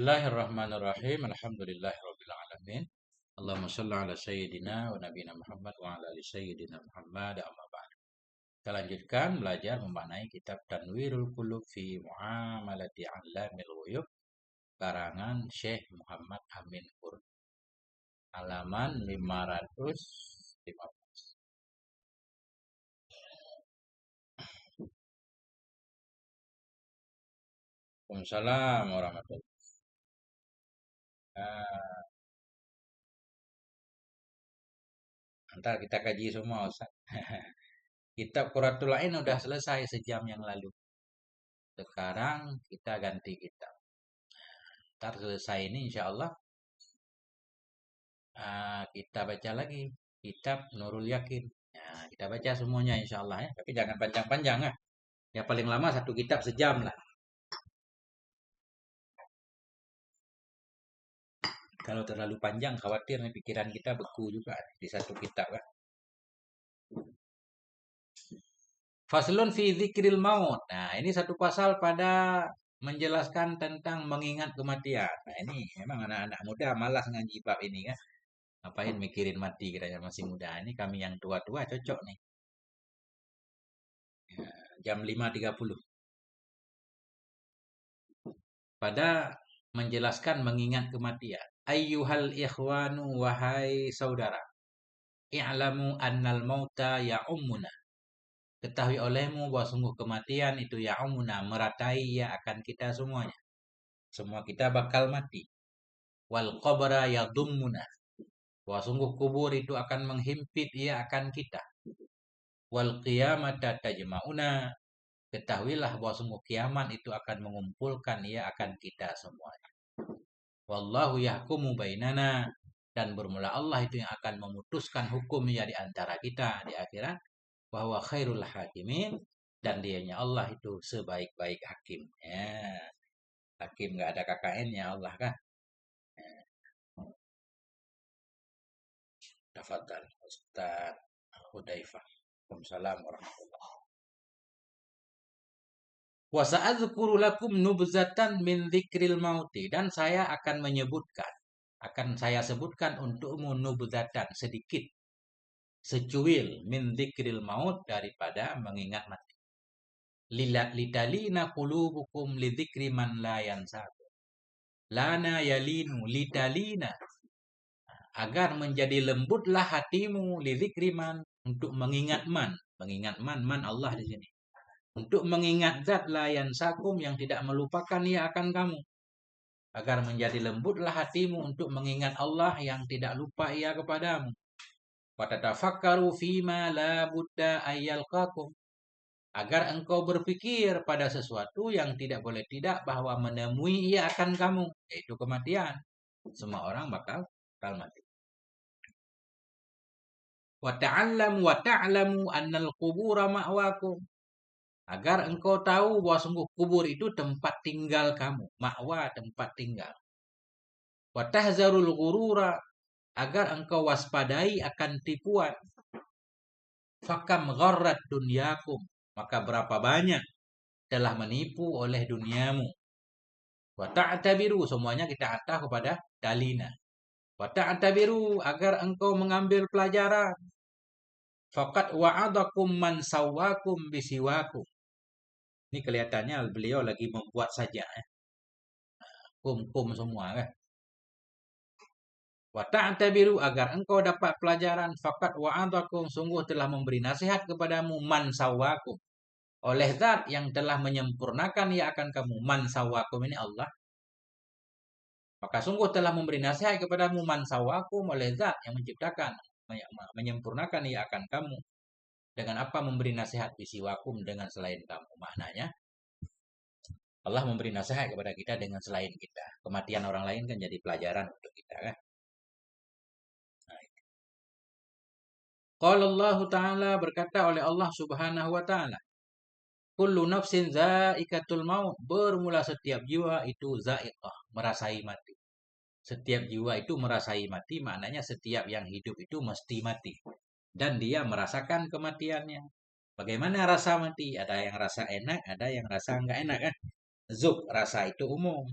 Bismillahirrahmanirrahim. Alhamdulillahirabbil alamin. Allahumma shalli ala sayyidina wa nabiyina Muhammad wa ala ali sayyidina Muhammad amma ba'd. Kita lanjutkan belajar memaknai kitab Tanwirul Qulub fi Muamalati Alamil Ghuyub karangan Syekh Muhammad Amin Pur. Halaman 515. Waalaikumsalam warahmatullahi wabarakatuh. Ntar kita kaji semua, Ustaz. Kitab Qurratul Ain udah selesai sejam yang lalu. Sekarang kita ganti kitab. Ntar selesai ini insya Allah kita baca lagi kitab Nurul Yakin. Nah, kita baca semuanya insya Allah ya. Tapi jangan panjang-panjang ya. Ya paling lama satu kitab sejam lah. Kalau terlalu panjang khawatir nih pikiran kita beku juga di satu kitab kan. Faslun fi dzikril maut. Nah, ini satu pasal pada menjelaskan tentang mengingat kematian. Nah, ini memang anak-anak muda malas ngaji bab ini kan. Ngapain mikirin mati kiranya masih muda. Ini kami yang tua-tua cocok nih. Jam 5.30. Pada menjelaskan mengingat kematian. Ayyuhal ikhwanu wahai saudara. I'lamu annal mauta ya'ummuna. Ketahui olehmu bahwa sungguh kematian itu ya'ummuna, meratai ya akan kita semuanya. Semua kita bakal mati. Wal qabra yadummuna. Bahwa sungguh kubur itu akan menghimpit ia akan kita. Wal qiyamata tajma'una. Ketahuilah bahwa sungguh kiamat itu akan mengumpulkan ia akan kita semuanya. Wallahu yahkumu bainana. Dan bermula Allah itu yang akan memutuskan hukumnya di antara kita di akhirat. Bahwa khairul hakimin. Dan dianya Allah itu sebaik-baik hakim. Ya. Hakim gak ada KKN-nya Allah kan. Tafadhal Ustaz Hudzaifah. Waalaikumsalam warahmatullahi wabarakatuh. Wa sa'adzkuru lakum nubzatan min dzikril mauti, dan saya akan saya sebutkan untukmu nubzatan, sedikit secuil min dzikril maut, daripada mengingat mati. Litalina qulubukum lidzikri man la yansaku. Lana yalinu litalina, agar menjadi lembutlah hatimu lidzikri man, untuk mengingat man Allah di sini. Untuk mengingat zat la yansakum, yang tidak melupakan ia akan kamu. Agar menjadi lembutlah hatimu untuk mengingat Allah yang tidak lupa ia kepadamu. Watatafakkaru fima la budda ayyalqakum. Agar engkau berpikir pada sesuatu yang tidak boleh tidak bahwa menemui ia akan kamu, yaitu kematian. Semua orang bakal mati. Wa ta'lamu annal qubura ma'wakum. Agar engkau tahu bahwa sungguh kubur itu tempat tinggal kamu. Ma'wa, tempat tinggal. Wa tahzarul ghurura. Agar engkau waspadai akan tipuan. Fakam gharrat dunyakum. Maka berapa banyak telah menipu oleh duniamu. Wa ta'tabiru, semuanya kita atah kepada dalina. Wa ta'tabiru, agar engkau mengambil pelajaran. Faqad wa'adakum man sawwakum bisiwakum. Ini kelihatannya beliau lagi membuat saja. Kum semua kan. Wa ta'tabiru, agar engkau dapat pelajaran. Faqad wa'adakum, sungguh telah memberi nasihat kepadamu man sawwakum. Oleh zat yang telah menyempurnakan ia akan kamu. Man sawwakum ini Allah. Maka sungguh telah memberi nasihat kepadamu man sawwakum, oleh zat yang menciptakan, menyempurnakan ia akan kamu. Dengan apa memberi nasihat? Bisiwakum, dengan selain kamu. Maknanya Allah memberi nasihat kepada kita dengan selain kita. Kematian orang lain kan jadi pelajaran untuk kita kan. Qala Allah Ta'ala, berkata oleh Allah Subhanahu wa Ta'ala. Kullu nafsin za'iqatul maut. Bermula setiap jiwa itu za'iqah, merasai mati. Setiap jiwa itu merasai mati, maknanya setiap yang hidup itu mesti mati. Dan dia merasakan kematiannya. Bagaimana rasa mati? Ada yang rasa enak, ada yang rasa enggak enak kan. Zuk, rasa itu umum.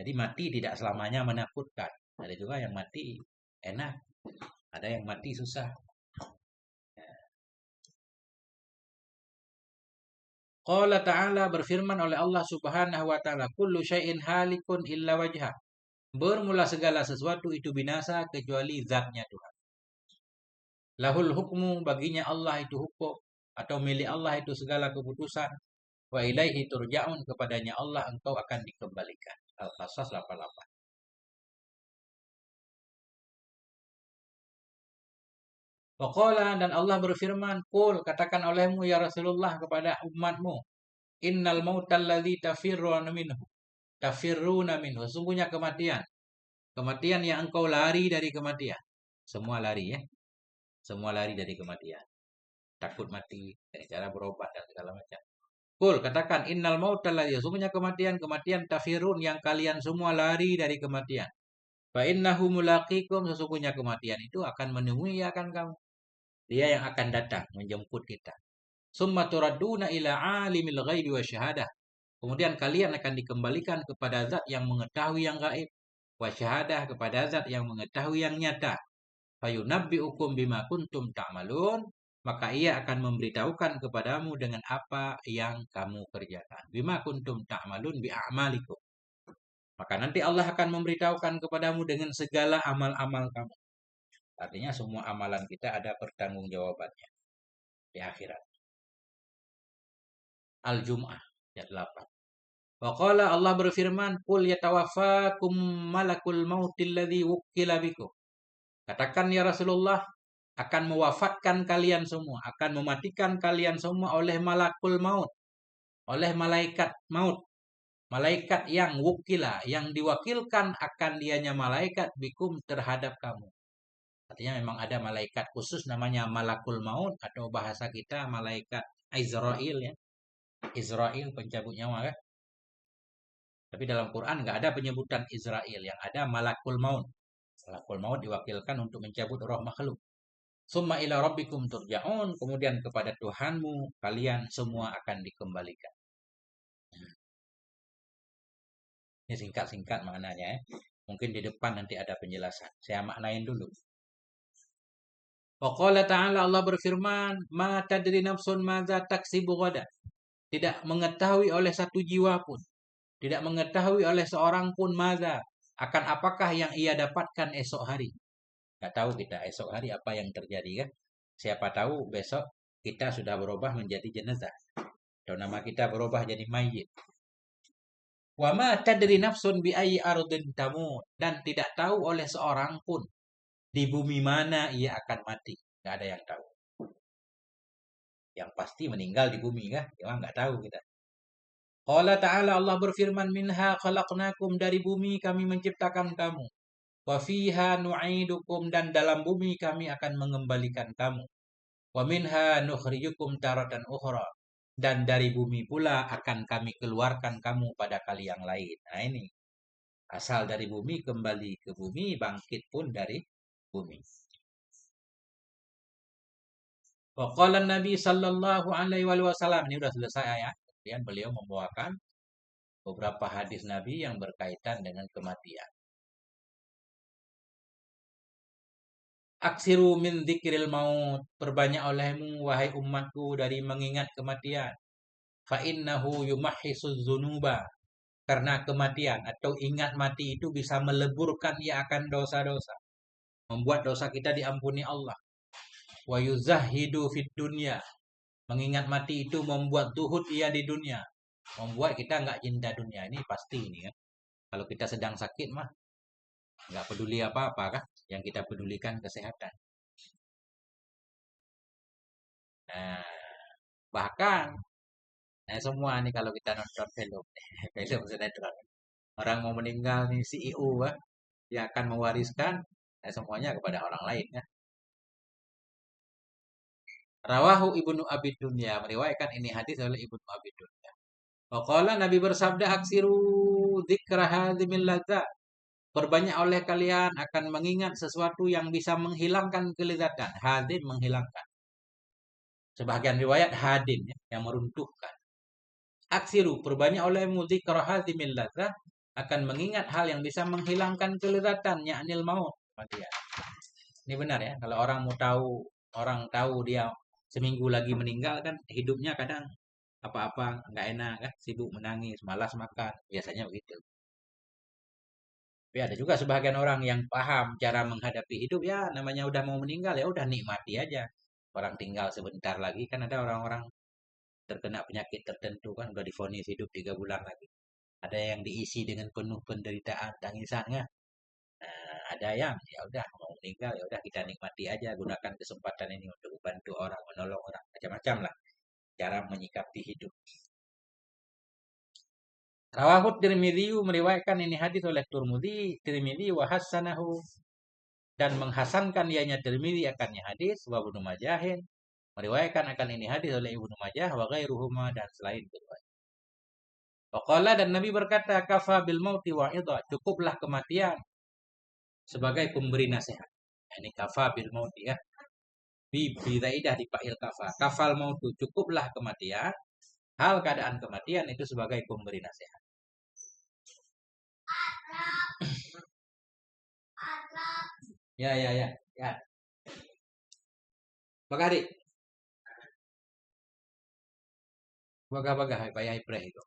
Jadi mati tidak selamanya menakutkan. Ada juga yang mati enak, ada yang mati susah. Qala ta'ala, berfirman oleh Allah Subhanahu wa taala, kullu syai'in halikun illa wajhah. Bermula segala sesuatu itu binasa kecuali zatnya Tuhan. Lahul hukmu, baginya Allah itu hukum, atau milik Allah itu segala keputusan. Wa ilaihi turja'un, kepadanya Allah engkau akan dikembalikan. Al-Qasas 88. Waqala, dan Allah berfirman, qul, katakan olehmu ya Rasulullah kepada umatmu, innal mautal ladzi tafirruna minhu. Tafirruna minhu, sesungguhnya kematian. Kematian yang engkau lari dari kematian. Semua lari ya. Semua lari dari kematian. Takut mati, dari cara berobat dan segala macam. Qul, katakan innal mautal ladzi, sesungguhnya kematian, kematian tafirun yang kalian semua lari dari kematian. Fa innahu mulaqikum, sesungguhnya kematian itu akan menemui akan kamu. Dia yang akan datang menjemput kita. Summa turadduna ila alimil ghaibi wasyahadah. Kemudian kalian akan dikembalikan kepada zat yang mengetahui yang gaib, wasyahadah, kepada zat yang mengetahui yang nyata. Fayunabbi'ukum bima kuntum ta'malun, maka ia akan memberitahukan kepadamu dengan apa yang kamu kerjakan. Bima kuntum ta'malun bi'amalikum. Maka nanti Allah akan memberitahukan kepadamu dengan segala amal-amal kamu. Artinya semua amalan kita ada pertanggungjawabannya di akhirat. Al-Jum'ah ayat 8. Waqala, Allah berfirman, qul yatawaffakum malakul mautil ladzi wukkila bikum. Katakan ya Rasulullah, akan mewafatkan kalian semua, akan mematikan kalian semua oleh malakul maut, oleh malaikat maut. Malaikat yang wukila, yang diwakilkan akan dianya malaikat bikum, terhadap kamu. Artinya memang ada malaikat khusus namanya malakul maut, atau bahasa kita malaikat Israel ya. Israel pencabut nyawa kan. Tapi dalam Quran nggak ada penyebutan Israel, yang ada malakul maut. Malakul maut diwakilkan untuk mencabut roh makhluk. Summa ila rabbikum turja'un, kemudian kepada Tuhanmu kalian semua akan dikembalikan. Ini singkat-singkat maknanya ya. Mungkin di depan nanti ada penjelasan. Saya maknain dulu. Waqala ta'ala, Allah berfirman, ma tadri nafsun madza taksibu ghadan. Tidak mengetahui oleh satu jiwa pun, tidak mengetahui oleh seorang pun madza, akan apakah yang ia dapatkan esok hari. Nggak tahu kita esok hari apa yang terjadi kan. Siapa tahu besok kita sudah berubah menjadi jenazah, atau nama kita berubah jadi mayit. Wa ma tadri nafsun bi ayyi ardin tamut, dan tidak tahu oleh seorang pun di bumi mana ia akan mati. Nggak ada yang tahu. Yang pasti meninggal di bumi kan, cuma nggak tahu kita. Qala ta'ala, Allah berfirman, minha khalaqnakum, dari bumi kami menciptakan kamu. Wa fiha nu'idukum, dan dalam bumi kami akan mengembalikan kamu. Wa minha nukhrijukum taratan ukhra, dan dari bumi pula akan kami keluarkan kamu pada kali yang lain. Nah ini, asal dari bumi, kembali ke bumi, bangkit pun dari bumi. Wa qala Nabi sallallahu alaihi wasallam, ini sudah selesai ya. Kemudian beliau membawakan beberapa hadis Nabi yang berkaitan dengan kematian. Aksiru min dzikril maut, perbanyak olehmu wahai umatku dari mengingat kematian. Fa innahu yumahhisuz dzunuba, karena kematian atau ingat mati itu bisa meleburkan ia akan dosa-dosa, membuat dosa kita diampuni Allah. Wa yuzahhidu fid dunya, mengingat mati itu membuat zuhud ia di dunia, membuat kita nggak cinta dunia. Ini pasti ini kan. Kalau kita sedang sakit mah nggak peduli apa-apa kan, yang kita pedulikan kesehatan. Nah, bahkan semua nih kalau kita nonton film, film sinetron, orang mau meninggal nih CEO kan, dia akan mewariskan semuanya kepada orang lain ya. Rawahu Ibnu Abi Dunya, meriwayatkan ini hadis oleh Ibnu Abi Dunya. Waqala, Nabi bersabda, aksiru dzikra hadzimil ladzat, perbanyak oleh kalian akan mengingat sesuatu yang bisa menghilangkan kelezatan. Hadim, menghilangkan. Sebagian riwayat hadin ya, yang meruntuhkan. Aksiru, perbanyak olehmu dzikra hadzimil ladzat, akan mengingat hal yang bisa menghilangkan kelezatan, yaknil maut, kematian. Ini benar ya. Kalau orang tahu dia seminggu lagi meninggal kan hidupnya kadang apa-apa nggak enak kan, sibuk menangis, malas makan, biasanya begitu. Tapi ada juga sebagian orang yang paham cara menghadapi hidup ya namanya udah mau meninggal ya udah nikmati aja. Orang tinggal sebentar lagi kan ada orang-orang terkena penyakit tertentu kan udah divonis hidup 3 bulan lagi. Ada yang diisi dengan penuh penderitaan, tangisan kan. Ada yang ya udah mau meninggal ya udah kita nikmati aja gunakan kesempatan ini untuk membantu orang, menolong orang, macam-macam lah cara menyikapi hidup. Rawahu Tirmidzi meriwayatkan ini hadis oleh Tirmidzi wa hasanahu dan menghasankan ianya Tirmidzi akannya hadis wa Ibnu Majahin meriwayatkan akan ini hadis oleh Ibnu Majah wa ghairuhuma dan selain kedua. Waqala dan Nabi berkata kafa bil mauti wa'idha, cukuplah kematian sebagai pemberi nasihat. Ini kafa bil mauti ya. Bi zaidah dipail kafa. Kafal mautu, cukuplah kematian. Hal keadaan kematian itu sebagai pemberi nasihat. Ya, ya, ya, ya. Bagari. Baga-baga, payah ibrah itu.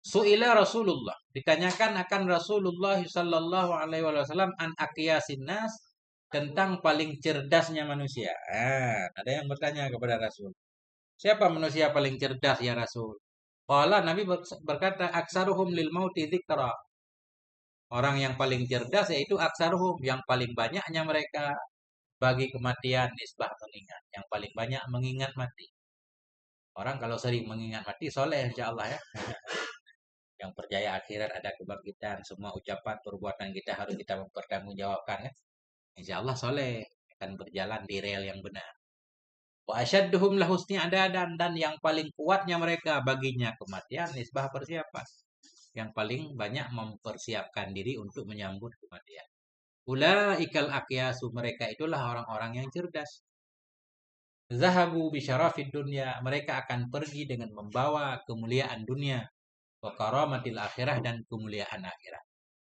Su'ila Rasulullah, ditanyakan akan Rasulullah sallallahu alaihi wasallam an aqyasin nas, tentang paling cerdasnya manusia. Ada yang bertanya kepada Rasul, siapa manusia paling cerdas ya Rasul? Qala Nabi berkata aksaruhum lil mauti dzikra. Orang yang paling cerdas yaitu aksaruhum, yang paling banyaknya mereka bagi kematian nisbah mengingat, yang paling banyak mengingat mati. Orang kalau sering mengingat mati soleh insya Allah ya. Yang percaya akhirat ada kebangkitan, semua ucapan perbuatan kita harus kita mempertanggungjawabkan ya. Insya Allah soleh akan berjalan di rel yang benar. Wa asyadduhum lahusni adadan, dan yang paling kuatnya mereka baginya kematian nisbah persiapan. Yang paling banyak mempersiapkan diri untuk menyambut kematian. Ulaikal aqyasu, mereka itulah orang-orang yang cerdas. Zahabu bisyarafid dunya, mereka akan pergi dengan membawa kemuliaan dunia. Wa karamatil akhirah, dan kemuliaan akhirat.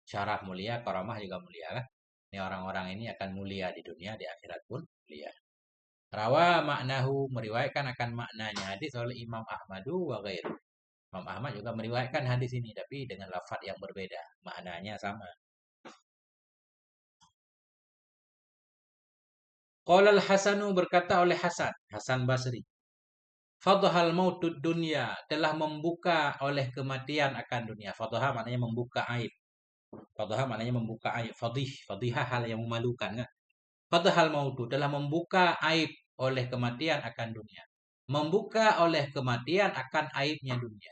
Syaraf mulia, karamah juga mulia kan. Ini orang-orang ini akan mulia di dunia, di akhirat pun mulia. Rawa maknahu, meriwayatkan akan maknanya hadis oleh Imam Ahmadu wa ghairu. Imam Ahmad juga meriwayatkan hadis ini tapi dengan lafaz yang berbeda, maknanya sama. Qala al-Hasanu, berkata oleh Hasan Basri, fadhahal mautud dunya, telah membuka oleh kematian akan dunia. Fadhaha maknanya membuka aib. Fadhaha maknanya membuka aib. Fadhihah hal yang memalukan kan. Fadhahal mautu, telah membuka aib oleh kematian akan dunia. Membuka oleh kematian akan aibnya dunia.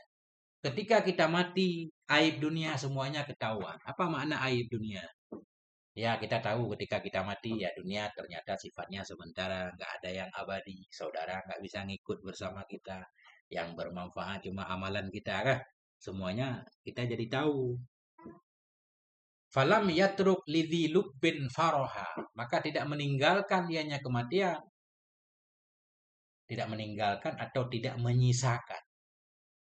Ketika kita mati, aib dunia semuanya ketahuan. Apa makna aib dunia? Ya, kita tahu ketika kita mati, ya dunia ternyata sifatnya sementara, nggak ada yang abadi. Saudara nggak bisa ngikut bersama kita. Yang bermanfaat cuma amalan kita, kan? Semuanya kita jadi tahu. Falam yatruk lidhi lubbin faroha. Maka tidak meninggalkan ianya kematian. Tidak meninggalkan atau tidak menyisakan.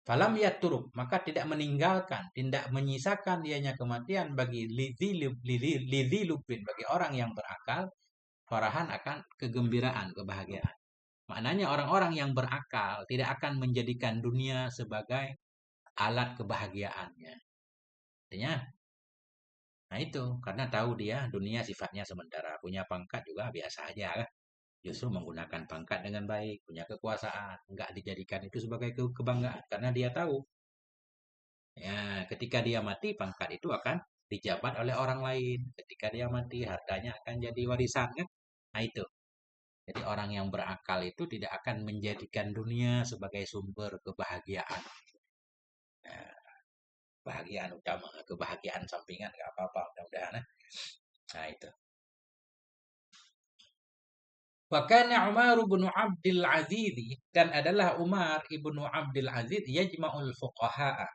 Falam yatruk, maka tidak meninggalkan, tidak menyisakan ianya kematian bagi lidhi lubbin, bagi orang yang berakal, farahan akan kegembiraan, kebahagiaan. Maknanya orang-orang yang berakal tidak akan menjadikan dunia sebagai alat kebahagiaannya. Artinya, nah itu karena tahu dia dunia sifatnya sementara, punya pangkat juga biasa aja kan. Justru menggunakan pangkat dengan baik, punya kekuasaan, enggak dijadikan itu sebagai kebanggaan karena dia tahu ya ketika dia mati pangkat itu akan dijabat oleh orang lain. Ketika dia mati hartanya akan jadi warisan kan. Nah itu. Jadi orang yang berakal itu tidak akan menjadikan dunia sebagai sumber kebahagiaan. Nah, kebahagiaan utama, kebahagiaan sampingan nggak apa-apa mudah-mudahan. Nah itu. Wakana Umar bin Abdul Aziz, dan adalah Umar ibnu Abdul Aziz yajma'ul fuqaha,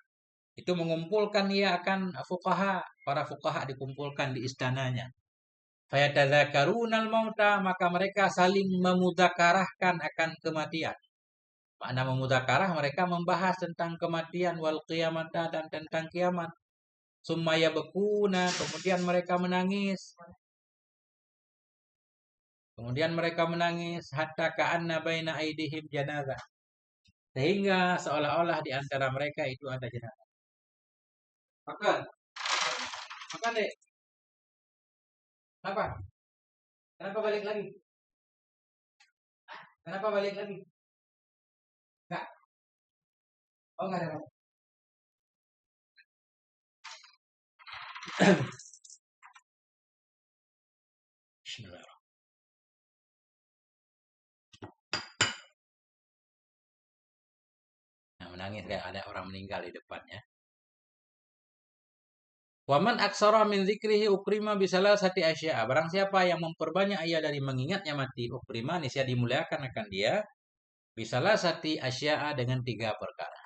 Itu mengumpulkan ia akan fuqaha, para fuqaha dikumpulkan di istananya. Fayatadzakarunal mauta, maka mereka saling memudzakarahkan akan kematian. Makna memudzakarah, mereka membahas tentang kematian wal qiyamata dan tentang kiamat. Sumaya bekuna, kemudian mereka menangis. Kemudian mereka menangis hatta ka'anna baina aidihim janazah. Sehingga seolah-olah di antara mereka itu ada jenazah. Makan, makan deh. Kenapa? Kenapa balik lagi? Kenapa balik lagi? Enggak. Oh, enggak ada. Bismillah. Nah, menangis kayak ada orang meninggal di depannya. Waman aksara min zikrihi ukrima bisalah sati asya. Barang siapa yang memperbanyak ia dari mengingatnya mati, ukrima niscaya dimuliakan akan dia. Bisalah sati asya dengan 3 perkara.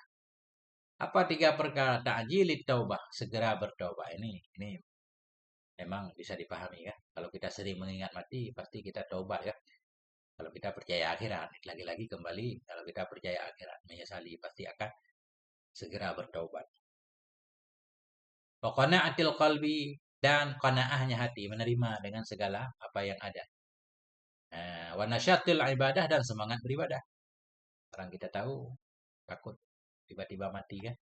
Apa 3 perkara? Ta'jilit taubah, segera bertobat. Ini memang bisa dipahami ya. Kalau kita sering mengingat mati, pasti kita taubat ya. Kalau kita percaya akhirat, lagi-lagi kembali, kalau kita percaya akhirat, menyesali pasti akan segera bertaubat. Pokoknya atil qalbi dan qanaahnya hati, menerima dengan segala apa yang ada. Wa nasyatil ibadah dan semangat beribadah. Orang kita tahu takut tiba-tiba mati kan.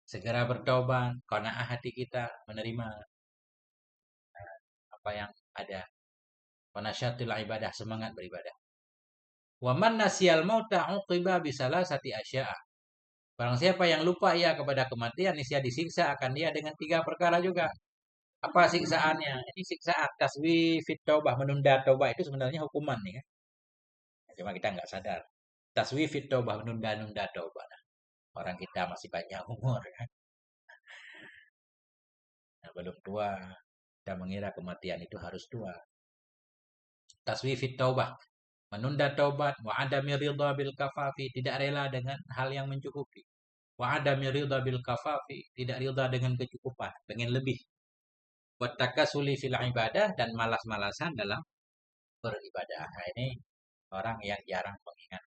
Segera bertaubat, qanaah hati kita menerima apa yang ada. Wa nasyatil ibadah, semangat beribadah. Wa man nasyal mauta uqiba bisalah sati asya'a. Barang siapa yang lupa ia kepada kematian, niscaya disiksa akan dia dengan 3 perkara juga. Apa siksaannya? Ini siksaan taswifit taubah, menunda taubah itu sebenarnya hukuman nih kan. Cuma kita nggak sadar. Taswifit taubah, menunda-nunda taubah. Nah, orang kita masih banyak umur kan. Nah, belum tua. Kita mengira kematian itu harus tua. Taswifit taubah, menunda taubat. Wa adami ridha bil kafafi, tidak rela dengan hal yang mencukupi. Wa adami ridha bil kafafi, tidak ridha dengan kecukupan, pengen lebih. Wa takasuli fil ibadah, dan malas-malasan dalam beribadah. Nah, ini orang yang jarang mengingat.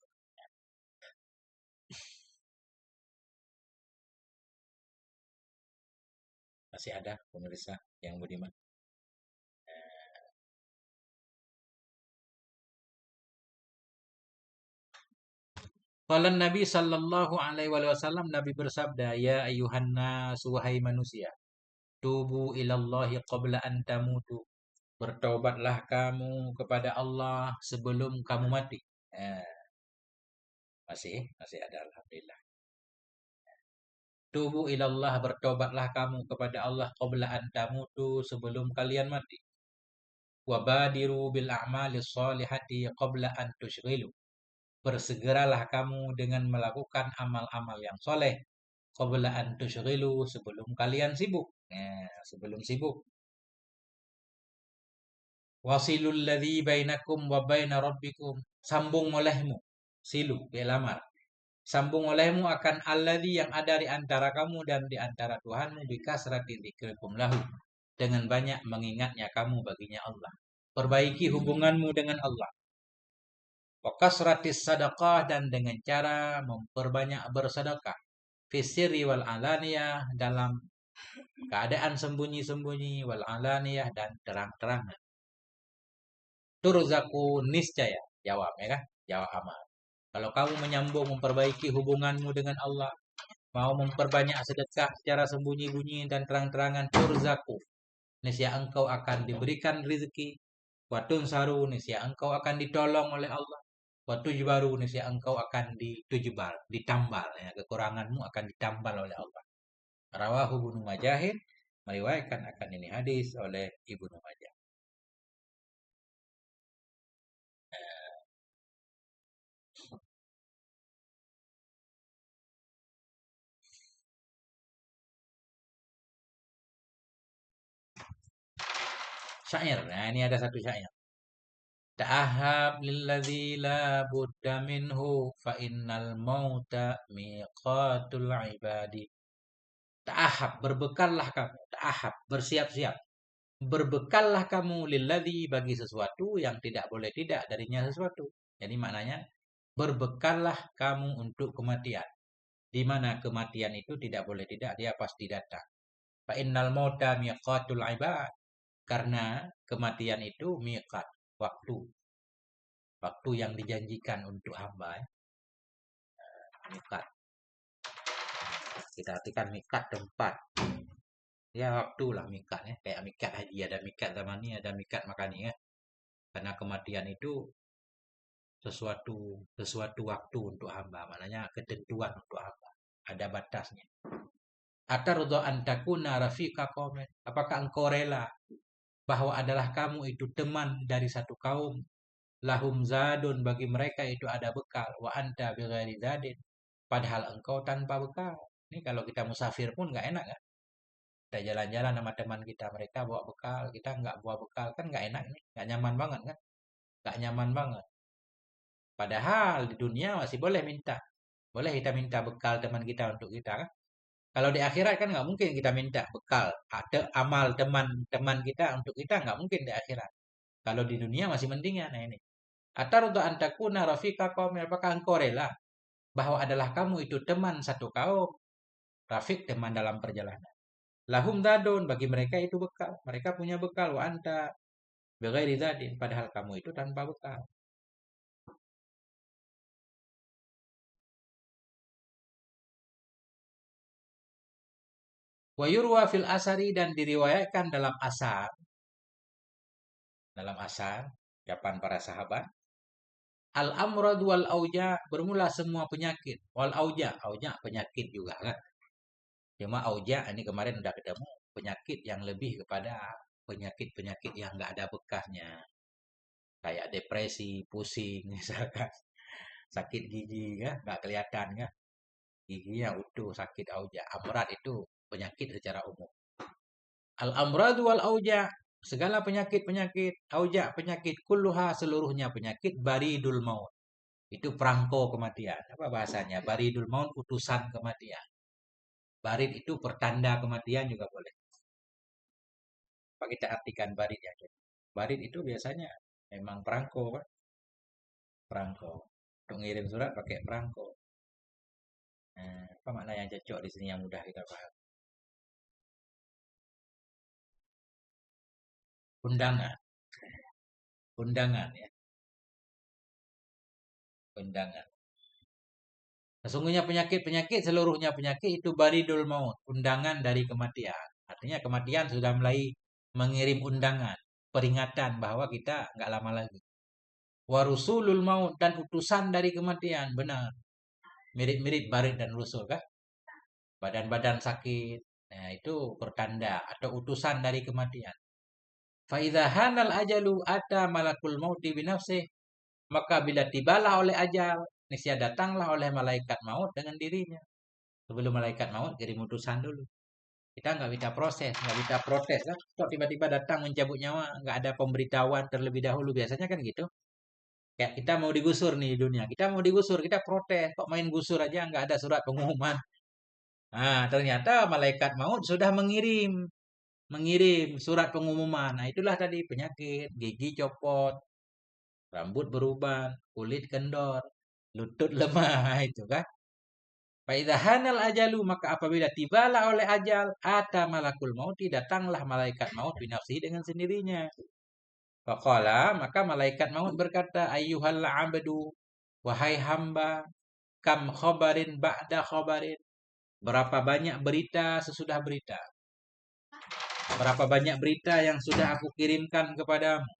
Masih ada pemirsa yang budiman. Qala Nabi sallallahu alaihi wasallam, Nabi bersabda, ya ayuhan nas, wahai manusia, tubu ilallahi qabla an tamutu. Bertaubatlah kamu kepada Allah sebelum kamu mati. Eh, masih ada, alhamdulillah. Tubu ilallah, bertobatlah kamu kepada Allah qabla an tamutu, sebelum kalian mati. Wabadiru bil a'mali sholihati qabla an tushghilu. Bersegeralah kamu dengan melakukan amal-amal yang soleh qabla an tushghilu, sebelum kalian sibuk. Sebelum sibuk. Wasilul ladzi bainakum wa baina rabbikum. Sambung olehmu. Silu, lamar. Sambung olehmu akan alladzi, yang ada di antara kamu dan di antara Tuhanmu, bikasrati dzikrikum lahu, dengan banyak mengingatnya kamu baginya Allah. Perbaiki hubunganmu dengan Allah. Wa kasratis sadaqah, dan dengan cara memperbanyak bersedekah. Fisiri wal alaniyah, dalam keadaan sembunyi-sembunyi, wal alaniyah, dan terang-terangan. Turzaku niscaya, jawab ya kan? Jawab amal. Kalau kamu menyambung memperbaiki hubunganmu dengan Allah, mau memperbanyak sedekah secara sembunyi-bunyi dan terang-terangan, turzaku, niscaya engkau akan diberikan rezeki. Watun saru, niscaya engkau akan ditolong oleh Allah. Watujbaru, niscaya engkau akan ditujbar, ditambal ya, kekuranganmu akan ditambal oleh Allah. Rawahu Ibnu Majah, meriwayatkan akan ini hadis oleh Ibnu Majah. Syair. Nah, ini ada satu syair. Ta'ahab lilladzi la budda minhu fa innal mauta miqatul ibadi. Ta'ahab, berbekallah kamu. Ta'ahab, bersiap-siap. Berbekallah kamu lilladzi bagi sesuatu yang tidak boleh tidak darinya sesuatu. Jadi maknanya berbekallah kamu untuk kematian. Di mana kematian itu tidak boleh tidak, dia pasti datang. Fa innal mauta miqatul ibad. Karena kematian itu miqat, waktu. Waktu yang dijanjikan untuk hamba. Miqat. Kita artikan miqat tempat. Ya waktu lah miqat ya. Kayak miqat haji, ada miqat zamani, ada miqat makani ya. Karena kematian itu sesuatu waktu untuk hamba. Maknanya ketentuan untuk hamba. Ada batasnya. Atarudhu antakuna rafiqa qaumin. Apakah engkau rela bahwa adalah kamu itu teman dari satu kaum, lahum zadun, bagi mereka itu ada bekal, wa anta bighairi zadin, padahal engkau tanpa bekal. Ini kalau kita musafir pun nggak enak kan? Kita jalan-jalan sama teman kita, mereka bawa bekal, kita nggak bawa bekal, kan nggak enak nih, nggak nyaman banget kan? Nggak nyaman banget. Padahal di dunia masih boleh minta, boleh kita minta bekal teman kita untuk kita kan? Kalau di akhirat kan nggak mungkin kita minta bekal, ada amal teman-teman kita untuk kita, nggak mungkin di akhirat. Kalau di dunia masih mendingan. Nah ini. Atarudhu antakuna rafiqa qaum, apakah engkau rela bahwa adalah kamu itu teman satu kaum, rafiq teman dalam perjalanan. Lahum dadun, bagi mereka itu bekal. Mereka punya bekal, wa anta bighairi zadin, padahal kamu itu tanpa bekal. Wa yurwa fil asari, dan diriwayatkan dalam asar ucapan para sahabat, al amrad wal auja, bermula semua penyakit. Wal auja, auja penyakit juga kan. Cuma auja ini kemarin udah ketemu penyakit yang lebih kepada penyakit-penyakit yang nggak ada bekasnya. Kayak depresi, pusing, misalkan. Sakit gigi kan, nggak kelihatan kan. Giginya utuh, sakit auja. Amrad itu penyakit secara umum. Al amradu wal auja, segala penyakit-penyakit, auja penyakit, kulluha seluruhnya penyakit, baridul maut. Itu perangko kematian. Apa bahasanya? Baridul maut, utusan kematian. Barid itu pertanda kematian juga boleh. Apa kita artikan barid ya? Barid itu biasanya memang perangko kan? Perangko. Untuk ngirim surat pakai perangko. Nah, apa makna yang cocok di sini yang mudah kita paham? Undangan. Undangan ya. Undangan. Sesungguhnya penyakit-penyakit, seluruhnya penyakit itu baridul maut, undangan dari kematian. Artinya kematian sudah mulai mengirim undangan, peringatan bahwa kita nggak lama lagi. Warusulul maut, dan utusan dari kematian, benar. Mirip-mirip barid dan rusul kan? Badan-badan sakit, nah itu pertanda atau utusan dari kematian. Faidha hanal ajalu ata malakul mauti binafsih, maka bila tibalah oleh ajal, niscaya datanglah oleh malaikat maut dengan dirinya. Sebelum malaikat maut kirim utusan dulu. Kita nggak bisa proses, nggak bisa protes kan? Kok tiba-tiba datang mencabut nyawa, nggak ada pemberitahuan terlebih dahulu. Biasanya kan gitu. Kayak kita mau digusur nih di dunia, kita mau digusur, kita protes. Kok main gusur aja nggak ada surat pengumuman. Nah, ternyata malaikat maut sudah mengirim surat pengumuman. Nah, itulah tadi penyakit, gigi copot, rambut berubah, kulit kendor, lutut lemah, itu kan. Faidahanal ajalu, maka apabila tibalah oleh ajal, ata malakul mauti, datanglah malaikat maut binafsi dengan sendirinya. Faqala, maka malaikat maut berkata, ayyuhal abdu, wahai hamba, kam khobarin ba'da khobarin. Berapa banyak berita sesudah berita. Berapa banyak berita yang sudah aku kirimkan kepadamu.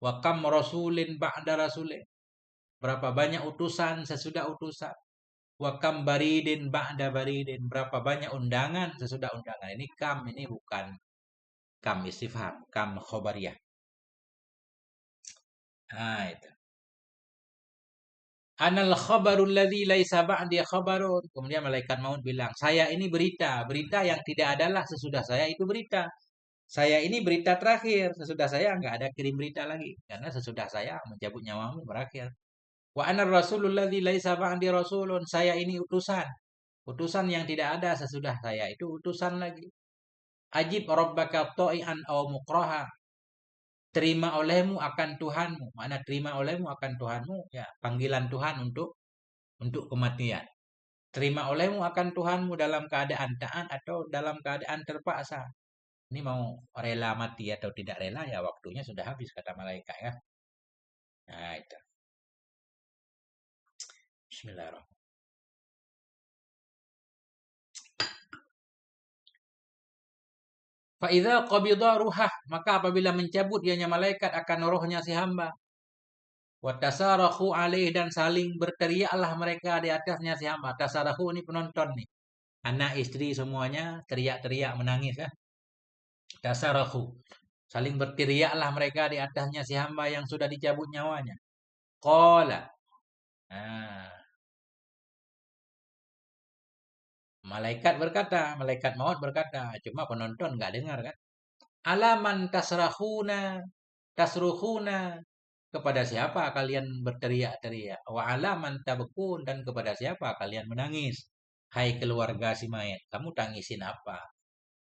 Wa kam rasulin ba'da rasulin. Berapa banyak utusan sesudah utusan. Wa kam baridin ba'da baridin. Berapa banyak undangan sesudah undangan. Ini kam, ini bukan kam istifham, kam khobariyah. Nah, itu. Anal khabarul ladzi laisa ba'di khabarun. Kemudian malaikat maut bilang, saya ini berita, berita yang tidak adalah sesudah saya itu berita. Saya ini berita terakhir, sesudah saya nggak ada kirim berita lagi. Karena sesudah saya mencabut nyawamu berakhir. Wa anar rasulul ladzi laisa ba'di rasulun. Saya ini utusan Utusan yang tidak ada sesudah saya itu utusan lagi. Ajib rabbaka ta'ian aw mukraha. Terima olehmu akan Tuhanmu. Mana terima olehmu akan Tuhanmu? Ya, panggilan Tuhan untuk kematian. Terima olehmu akan Tuhanmu dalam keadaan taat atau dalam keadaan terpaksa. Ini mau rela mati atau tidak rela ya waktunya sudah habis kata malaikat ya. Nah itu. Bismillahirrahmanirrahim. Fa'idha qabidha ruhah. Maka apabila mencabut dianya malaikat akan rohnya si hamba. Watasarahu alaih dan saling berteriaklah mereka di atasnya si hamba. Tasarahu ini penonton nih. Anak istri semuanya teriak-teriak menangis ya. Tasarahu. Saling berteriaklah mereka di atasnya si hamba yang sudah dicabut nyawanya. Qala. Nah, malaikat berkata, malaikat maut berkata, cuma penonton nggak dengar kan? Alaman tasruhuna, kepada siapa kalian berteriak-teriak? Wa alaman tabkun, dan kepada siapa kalian menangis? Hai keluarga si mayat, kamu tangisin apa?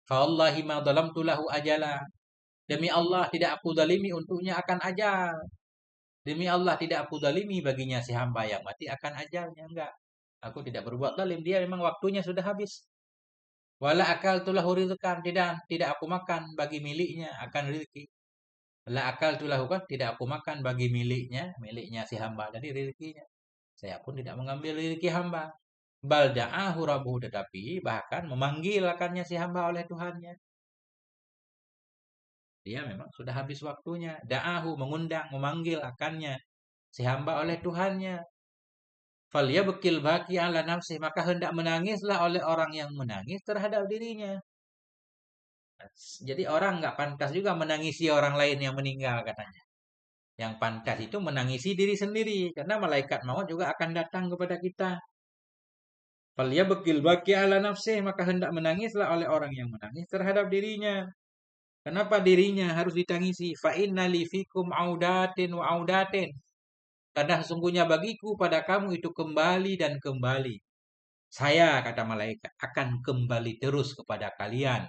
Fawallahi ma dalamtu lahu ajala. Demi Allah tidak aku zalimi untuknya akan ajal. Demi Allah tidak aku zalimi baginya si hamba yang mati akan ajalnya. Enggak. Aku tidak berbuat zalim. Dia memang waktunya sudah habis. Wala akal tulah rizqan, tidak aku makan bagi miliknya akan rezeki. La akal tulah kan tidak aku makan bagi miliknya si hamba dari rezekinya. Saya pun tidak mengambil rezeki hamba. Bal da'ahu rabbuhu, tetapi bahkan memanggil akannya si hamba oleh Tuhannya. Dia memang sudah habis waktunya. Da'ahu mengundang, memanggil akannya si hamba oleh Tuhannya. Falia bekil baki ala nafsih, maka hendak menangislah oleh orang yang menangis terhadap dirinya. Jadi orang nggak pantas juga menangisi orang lain yang meninggal katanya. Yang pantas itu menangisi diri sendiri. Karena malaikat maut juga akan datang kepada kita. Falia bekil baki ala nafsih, maka hendak menangislah oleh orang yang menangis terhadap dirinya. Kenapa dirinya harus ditangisi? Fa inna li fikum audatin wa audatin. Karena sesungguhnya bagiku pada kamu itu kembali dan kembali. Saya, kata malaikat, akan kembali terus kepada kalian.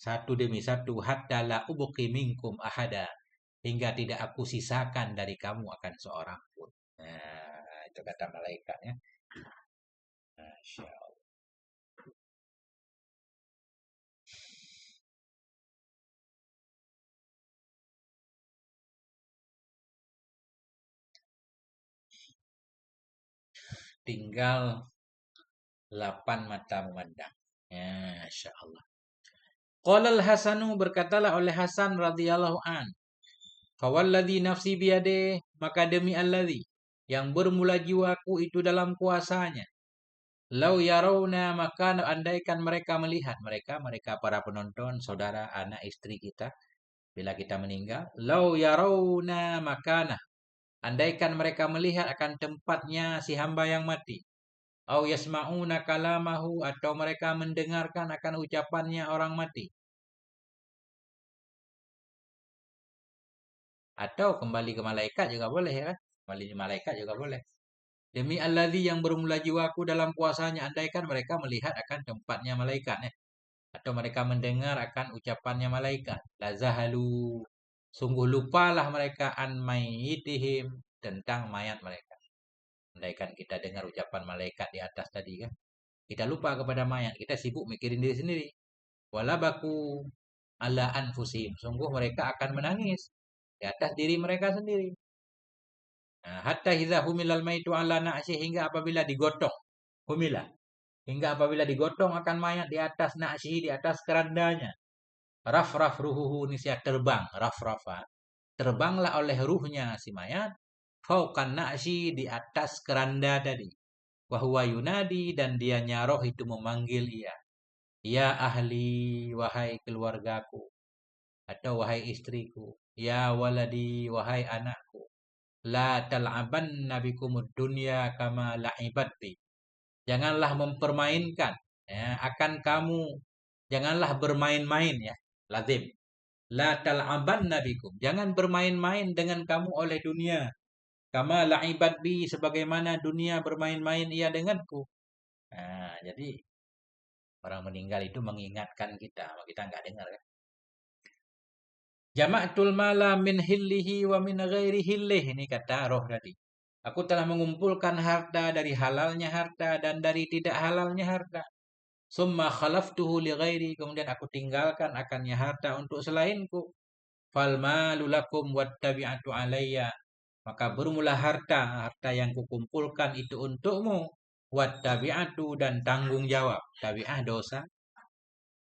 Satu demi satu, hatta la ubuqi minkum ahada. Hingga tidak aku sisakan dari kamu akan seorang pun. Nah, itu kata malaikatnya. Masya Allah. Tinggal 8 mata memandang. Masya Allah. Qala al-Hasanu, berkatalah oleh Hasan radhiyallahu an. Fawalladhi nafsi biyadeh, maka demi alladhi yang bermula jiwaku itu dalam kuasanya. Lau yarawna, maka andaikan mereka melihat, mereka para penonton, saudara, anak, istri kita, bila kita meninggal. Lau yarawna makana, andaikan mereka melihat akan tempatnya si hamba yang mati. Au yasma'una kalamahu, atau mereka mendengarkan akan ucapannya orang mati. Atau kembali ke malaikat juga boleh ya kan? Kembali ke malaikat juga boleh. Demi alladzi yang bermula jiwaku dalam kuasanya, andaikan mereka melihat akan tempatnya malaikat ya. Atau mereka mendengar akan ucapannya malaikat. Lazahalu, sungguh lupalah mereka an mayitihim, tentang mayat mereka. Andaikan kita dengar ucapan malaikat di atas tadi kan. Kita lupa kepada mayat, kita sibuk mikirin diri sendiri. Walabaku ala anfusim, sungguh mereka akan menangis di atas diri mereka sendiri. Nah, hatta idza humilal maitu ala na'si, hingga apabila digotong. Humila. Hingga apabila digotong akan mayat di atas na'si, di atas kerandanya. Raf-raf ruhuhu, nisya terbang. Raf-rafa. Terbanglah oleh ruhnya si mayat. Fauqan na'si, di atas keranda tadi. Wahuwa yunadi, dan dia nyaroh itu memanggil ia. Ya ahli, wahai keluargaku. Atau wahai istriku. Ya waladi, wahai anakku. La tal'aban nabikumud dunya kama la'ibati. Janganlah mempermainkan ya, akan kamu. Janganlah bermain-main ya. Lazim. La tal'aban nabikum. Jangan bermain-main dengan kamu oleh dunia. Kama la'ibat bi, sebagaimana dunia bermain-main ia denganku. Nah, jadi orang meninggal itu mengingatkan kita, kita nggak dengar kan. Jama'tul mala min hillihi wa min ghairi hillih. Ini kata roh tadi. Aku telah mengumpulkan harta dari halalnya harta dan dari tidak halalnya harta. Summa khalaftuhu li ghairi. Kemudian aku tinggalkan akannya harta untuk selainku. Fal malu lakum wattabi'atu alayya. Maka bermula harta, harta yang kukumpulkan itu untukmu. Wattabi'atu dan tanggung jawab. Tabi'ah dosa.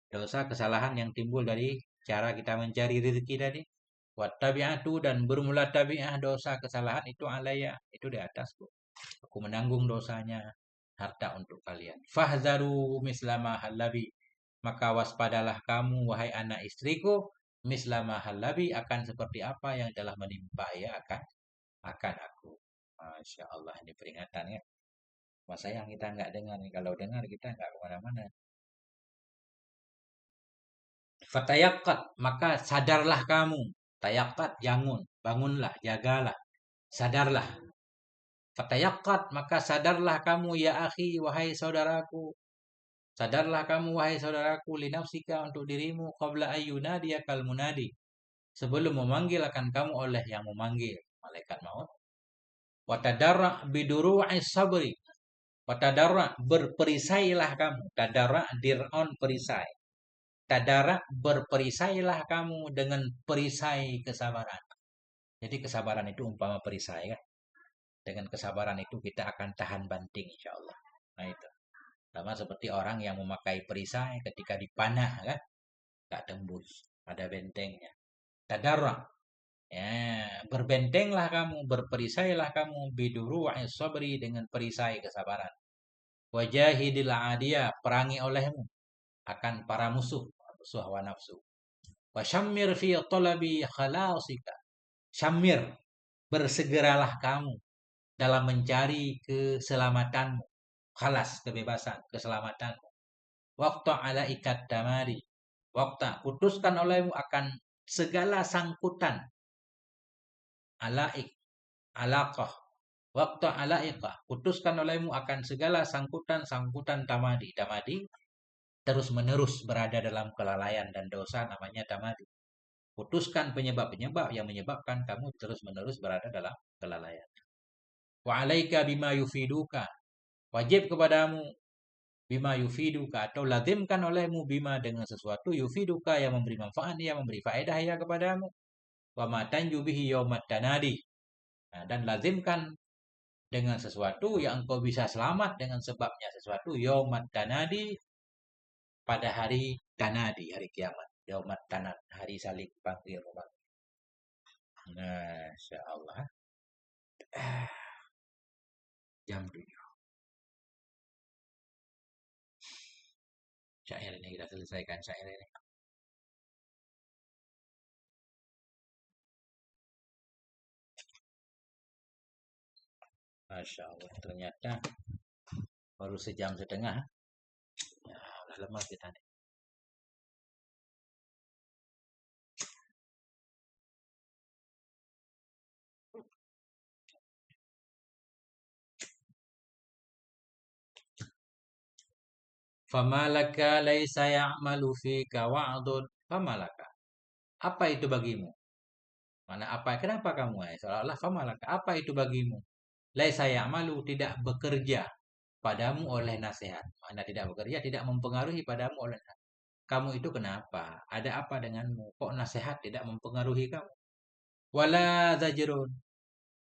Dosa kesalahan yang timbul dari cara kita mencari rezeki tadi. Wattabi'atu dan bermula tabi'ah dosa kesalahan itu alaya. Itu di atasku. Aku menanggung dosanya. Harta untuk kalian. Fahzaru mislama halabi. Maka waspadalah kamu wahai anak istriku. Mislama halabi akan seperti apa yang telah menimpa ya akan aku. Masya Allah ini peringatan ya. Masa yang kita nggak dengar nih. Kalau dengar kita nggak kemana-mana. Fatayakat, maka sadarlah kamu. Tayakat, bangunlah, jagalah, sadarlah. Fatayakat, maka sadarlah kamu ya akhi, wahai saudaraku. Sadarlah kamu wahai saudaraku, linafsika untuk dirimu, qabla ayyunadiyakal munadi. Sebelum memanggil akan kamu oleh yang memanggil, malaikat maut. Watadarra biduru'is sabri. Watadarra, berperisailah kamu. Tadarra dir'on perisai. Tadara berperisailah kamu dengan perisai kesabaran. Jadi kesabaran itu umpama perisai kan. Dengan kesabaran itu kita akan tahan banting insya Allah. Nah itu. Sama seperti orang yang memakai perisai ketika dipanah kan. Gak tembus. Ada bentengnya. Tadara. Ya, berbentenglah kamu, berperisailah kamu biduru sabri dengan perisai kesabaran. Wajahidil adiyah, perangi olehmu akan para musuh, musuh hawa nafsu. Wasyammir fi talabi khalasika. Syamir, bersegeralah kamu dalam mencari keselamatanmu. Khalas, kebebasan, keselamatanmu. Waktu ala ikat damari. Waktu putuskan olehmu akan segala sangkutan. Alaik, alaqah. Waktu alaikah. Putuskan olehmu akan segala sangkutan tamadi. Tamadi terus menerus berada dalam kelalaian dan dosa namanya tamadi. Putuskan penyebab-penyebab yang menyebabkan kamu terus-menerus berada dalam kelalaian. Wa alaika bima yufiduka. Wajib kepadamu bima yufiduka atau lazimkan olehmu bima dengan sesuatu yufiduka yang memberi manfaat, yang memberi faedah ya kepadamu. Wa ma tanju bihi yaumat tanadi. Nah, dan lazimkan dengan sesuatu yang engkau bisa selamat dengan sebabnya sesuatu yaumat tanadi pada hari tanadi, hari kiamat. Yaumat tanad, hari saling panggil. Masya Allah. Jam 7. Syair ini kita selesaikan syair ini. Masya Allah. Ternyata baru sejam setengah. Ya, udah lemah kita nih. Famalaka laisa ya'malu fika wa'dun. Famalaka. Apa itu bagimu? Mana apa? Kenapa kamu? Seolah-olah famalaka. Apa itu bagimu? Laisa ya'malu, tidak bekerja padamu oleh nasihat. Mana tidak bekerja, tidak mempengaruhi padamu oleh nasihat. Kamu itu kenapa? Ada apa denganmu? Kok nasihat tidak mempengaruhi kamu? Wala zajrun.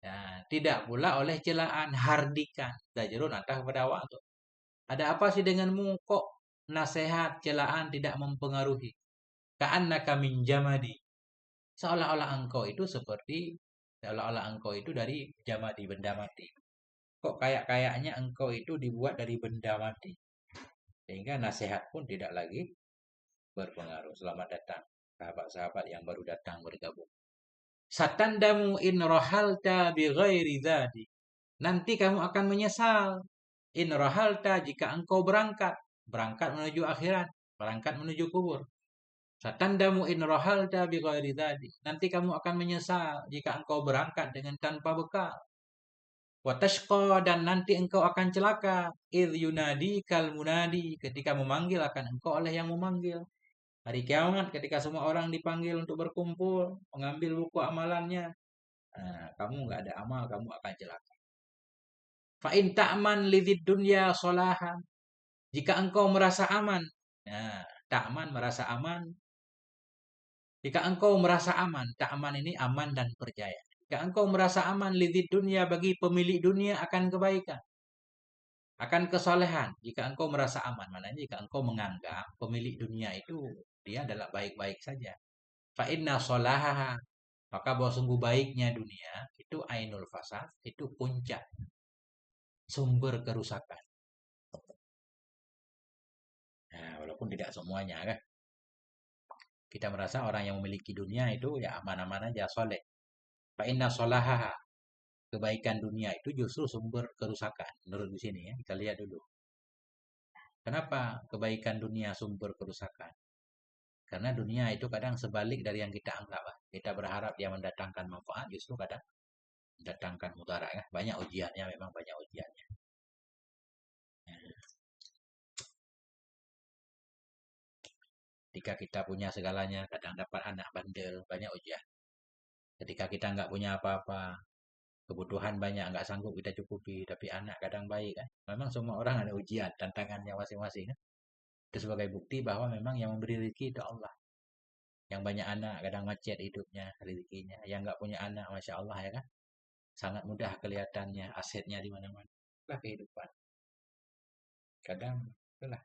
Ya, tidak pula oleh celaan, hardikan. Zajrun atau kepada waktu. Ada apa sih denganmu? Kok nasihat, celaan tidak mempengaruhi? Ka'annaka min jamadi. Seolah-olah engkau itu dari jamadi, benda mati. Kok kayaknya engkau itu dibuat dari benda mati. Sehingga nasihat pun tidak lagi berpengaruh. Selamat datang sahabat-sahabat yang baru datang bergabung. Satandamu in rohalta bi ghairi zadi. Nanti kamu akan menyesal. In rohalta jika engkau berangkat. Berangkat menuju akhirat. Berangkat menuju kubur. Satandamu in rohalta bi ghairi zadi. Nanti kamu akan menyesal jika engkau berangkat dengan tanpa bekal. Watashqa, dan nanti engkau akan celaka. Idh yunadi kal munadi, ketika memanggil akan engkau oleh yang memanggil. Hari kiamat ketika semua orang dipanggil untuk berkumpul, mengambil buku amalannya. Nah, kamu nggak ada amal, kamu akan celaka. Fa in ta'man lidid dunya solahan. Jika engkau merasa aman, nah, ta'man merasa aman. Jika engkau merasa aman, ta'man ini aman dan percaya. Jika engkau merasa aman lidid dunya, bagi pemilik dunia akan kebaikan, akan kesolehan. Jika engkau merasa aman, maknanya jika engkau menganggap pemilik dunia itu dia adalah baik-baik saja. Fa inna solahaha, maka bahwa sungguh baiknya dunia itu ainul fasad, itu puncak sumber kerusakan. Nah, walaupun tidak semuanya kan. Kita merasa orang yang memiliki dunia itu ya aman-aman aja, soleh. Fa inna solahaha, kebaikan dunia itu justru sumber kerusakan. Menurut di sini ya, kita lihat dulu. Kenapa kebaikan dunia sumber kerusakan? Karena dunia itu kadang sebalik dari yang kita anggap. Kita berharap dia mendatangkan manfaat, justru kadang mendatangkan mudarat ya. Banyak ujiannya, memang banyak ujiannya. Ketika kita punya segalanya, kadang dapat anak bandel, banyak ujian. Ketika kita nggak punya apa-apa, kebutuhan banyak, nggak sanggup kita cukupi, tapi anak kadang baik kan. Memang semua orang ada ujian, tantangannya masing-masing kan. Itu sebagai bukti bahwa memang yang memberi rezeki itu Allah. Yang banyak anak kadang macet hidupnya, rezekinya. Yang nggak punya anak, Masya Allah ya kan. Sangat mudah kelihatannya, asetnya di mana-mana. Itulah kehidupan. Kadang, itulah.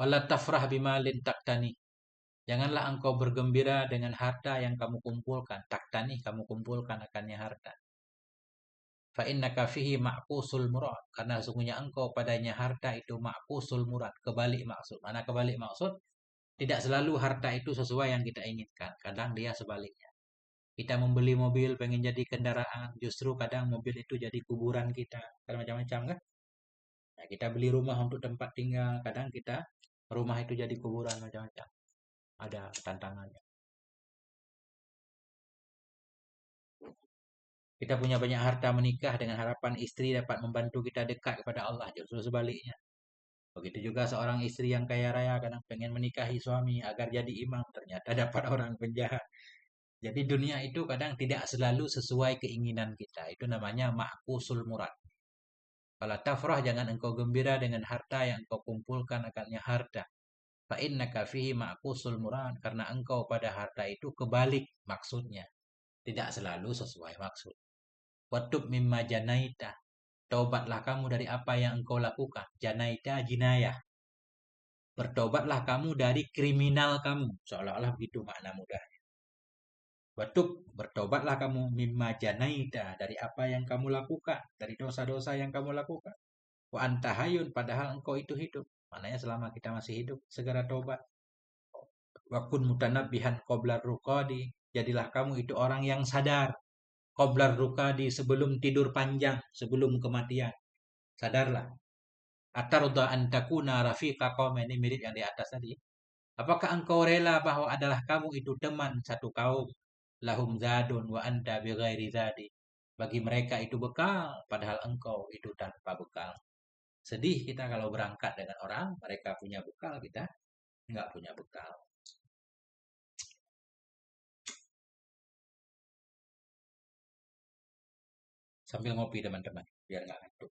Wala tafrah bimalin taktani. Janganlah engkau bergembira dengan harta yang kamu kumpulkan. Taktani, kamu kumpulkan akannya harta. Fa innaka fihi ma'kusul murad. Karena sesungguhnya engkau padanya harta itu ma'kusul murad. Kebalik maksud. Mana kebalik maksud? Tidak selalu harta itu sesuai yang kita inginkan. Kadang dia sebaliknya. Kita membeli mobil, pengen jadi kendaraan. Justru kadang mobil itu jadi kuburan kita. Kan macam-macam kan? Nah, kita beli rumah untuk tempat tinggal. Kadang kita rumah itu jadi kuburan macam-macam. Ada tantangannya. Kita punya banyak harta, menikah dengan harapan istri dapat membantu kita dekat kepada Allah. Justru sebaliknya. Begitu juga seorang istri yang kaya raya kadang pengen menikahi suami agar jadi imam. Ternyata dapat orang penjahat. Jadi dunia itu kadang tidak selalu sesuai keinginan kita. Itu namanya ma'kusul murad. Fala tafrah, jangan engkau gembira dengan harta yang engkau kumpulkan akannya harta. Fa innaka fihi ma'kusul murad, karena engkau pada harta itu kebalik maksudnya. Tidak selalu sesuai maksud. Watub mimma janaita. Taubatlah kamu dari apa yang engkau lakukan. Janaita jinayah. Bertobatlah kamu dari kriminal kamu. Seolah-olah begitu makna mudah. Watub, bertobatlah kamu mimma janaita, dari apa yang kamu lakukan, dari dosa-dosa yang kamu lakukan. Wa antahayun, padahal engkau itu hidup. Maknanya selama kita masih hidup, segera tobat. Wa kun mutanabbihan qoblar ruqadi, jadilah kamu itu orang yang sadar. Qoblar ruqadi, sebelum tidur panjang, sebelum kematian. Sadarlah. Atarda antakuna rafiqa qaum, ini mirip yang di atas tadi. Apakah engkau rela bahwa adalah kamu itu teman satu kaum? Lahum zadun wa anta bighairi zadi. Bagi mereka itu bekal, padahal engkau itu tanpa bekal. Sedih kita kalau berangkat dengan orang, mereka punya bekal, kita nggak punya bekal. Sambil ngopi teman-teman, biar nggak ngantuk.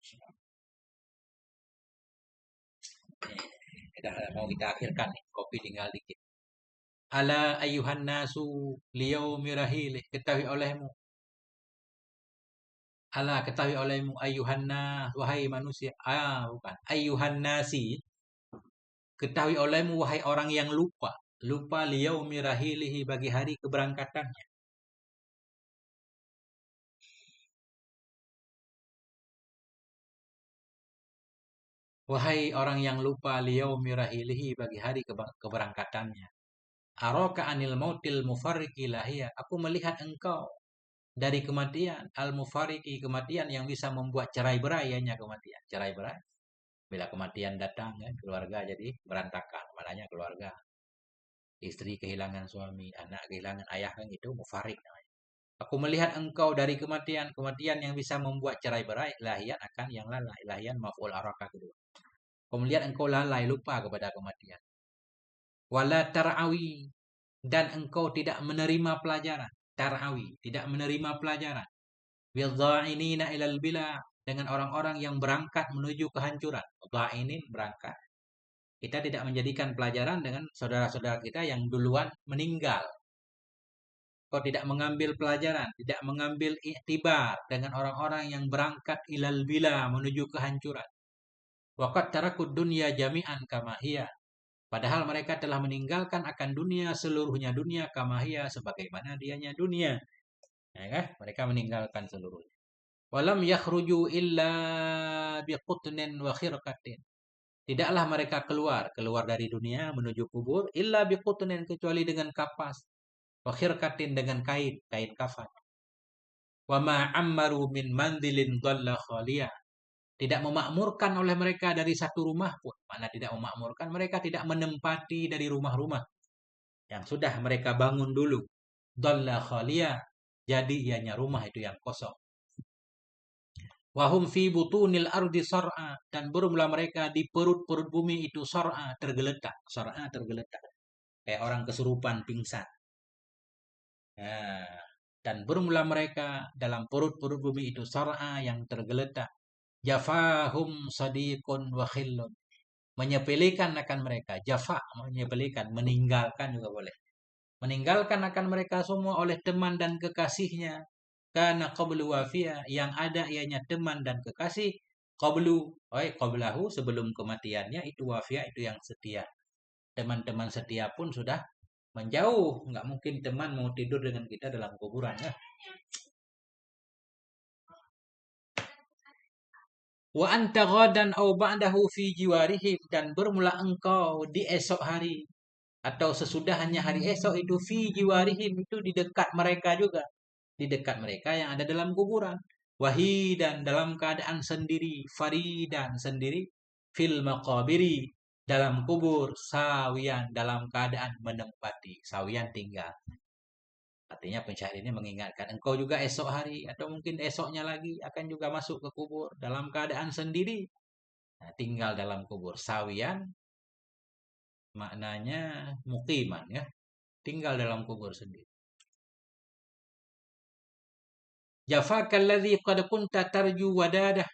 Kita mau kita akhirkan nih, kopi tinggal dikit. Ala ayuhan nasu liyaumi rahilih. Ketahui olehmu. Ala, ketahui olehmu, ayuhan nas, wahai manusia. Bukan. Ayuhan nasi. Ketahui olehmu, wahai orang yang lupa. Lupa liyaumi rahilihi, bagi hari keberangkatannya. Wahai orang yang lupa liyaumi rahilihi, bagi hari keberangkatannya. Araka anil mautil mufarriki lahiyah. Aku melihat engkau dari kematian. Al-mufarriki, kematian yang bisa membuat cerai berai, hanya kematian. Cerai berai. Bila kematian datang, ya, keluarga jadi berantakan. Maknanya keluarga. Istri kehilangan suami, anak kehilangan ayah, kan itu mufarik namanya. Aku melihat engkau dari kematian, kematian yang bisa membuat cerai-berai, ilahian akan yang lalai, ilahian maf'ul araka kedua. Aku melihat engkau lalai, lupa kepada kematian. Wala tar'awi, dan engkau tidak menerima pelajaran. Tar'awi, tidak menerima pelajaran. Bidha'inina ilal bila, dengan orang-orang yang berangkat menuju kehancuran. Dha'inin berangkat. Kita tidak menjadikan pelajaran dengan saudara-saudara kita yang duluan meninggal. Kau tidak mengambil pelajaran, tidak mengambil iktibar dengan orang-orang yang berangkat ilal bila menuju kehancuran. Waqad tarakud dunya jami'an kama hiya. Padahal mereka telah meninggalkan akan dunia seluruhnya dunia kama hiya sebagaimana dianya dunia. Ya kan? Mereka meninggalkan seluruhnya. Walam yakhruju illa biqutnin wa khirqatin. Tidaklah mereka keluar dari dunia menuju kubur illa biqutnin kecuali dengan kapas. Wa khirqatin dengan kain kafan. Wa ma ammaru min manzilin dhalla khaliya. Tidak memakmurkan oleh mereka dari satu rumah pun. Mana tidak memakmurkan, mereka tidak menempati dari rumah-rumah yang sudah mereka bangun dulu. Dhalla khaliya. Jadi ianya rumah itu yang kosong. Wahum fi butunil ardi sar'a, dan berumlah mereka di perut-perut bumi itu sar'a, tergeletak. Sar'a tergeletak. Kayak orang kesurupan pingsan. Nah, dan bermula mereka dalam perut-perut bumi itu sar'a yang tergeletak. Jafahum sadiqun wa khillun. Menyepelekan akan mereka. Jafa, menyepelekan, meninggalkan juga boleh. Meninggalkan akan mereka semua oleh teman dan kekasihnya. Karena qablu wafia, yang ada ianya teman dan kekasih. Qablu, qablahu, sebelum kematiannya itu wafia, itu yang setia. Teman-teman setia pun sudah menjauh. Nggak mungkin teman mau tidur dengan kita dalam kuburan ya. Wa anta ghadan aw ba'dahu fi jiwarihim, dan bermula engkau di esok hari atau sesudahnya hari esok itu fi jiwarihim, itu di dekat mereka juga, di dekat mereka yang ada dalam kuburan. Wahidan, dalam keadaan sendiri, faridan, sendiri, fil maqabiri, dalam kubur, sawian, dalam keadaan menempati, sawian tinggal. Artinya penyair ini mengingatkan engkau juga esok hari atau mungkin esoknya lagi akan juga masuk ke kubur dalam keadaan sendiri. Nah, tinggal dalam kubur. Sawian maknanya mukiman ya. Tinggal dalam kubur sendiri. Jafakalladzi qad kunta tarju wadadah,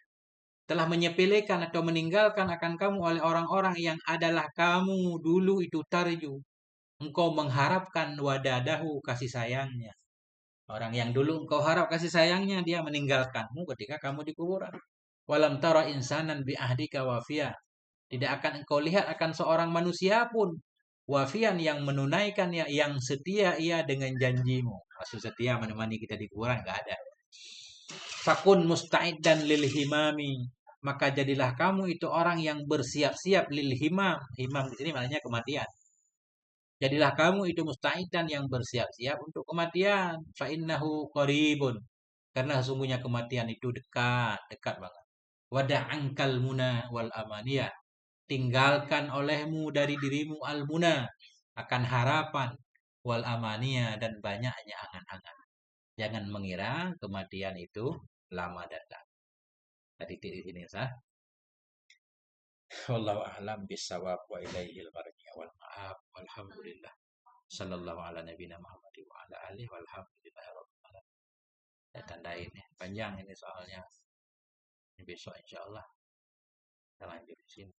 telah menyepelekan atau meninggalkan akan kamu oleh orang-orang yang adalah kamu dulu itu tarju. Engkau mengharapkan wadadahu, kasih sayangnya. Orang yang dulu engkau harap kasih sayangnya, dia meninggalkanmu ketika kamu di kuburan. Walam tara insanan bi ahdika wafia. Tidak akan engkau lihat akan seorang manusia pun wafian yang menunaikan ya, yang setia ia dengan janjimu. Maksud setia menemani kita di kuburan enggak ada. Fakun musta'iddan lil himami. Maka jadilah kamu itu orang yang bersiap-siap lil himam. Himam di sini maknanya kematian. Jadilah kamu itu musta'idan yang bersiap-siap untuk kematian. Fa'innahu qaribun. Karena sesungguhnya kematian itu dekat, dekat banget. Wada'ankal muna wal amaniyah. Tinggalkan olehmu dari dirimu al-muna, akan harapan, wal amaniyah, dan banyaknya angan-angan. Jangan mengira kematian itu lama datang. Tadi di sini sah. Wallahu a'lam bissawab wa ilaihil marji' wal ma'ab. Walhamdulillah. Sallallahu ala nabiyina Muhammad wa ala alihi walhamdulillahi rabbil alamin. Ya tandain ya. Panjang ini soalnya. Besok insyaallah kita lanjut di sini.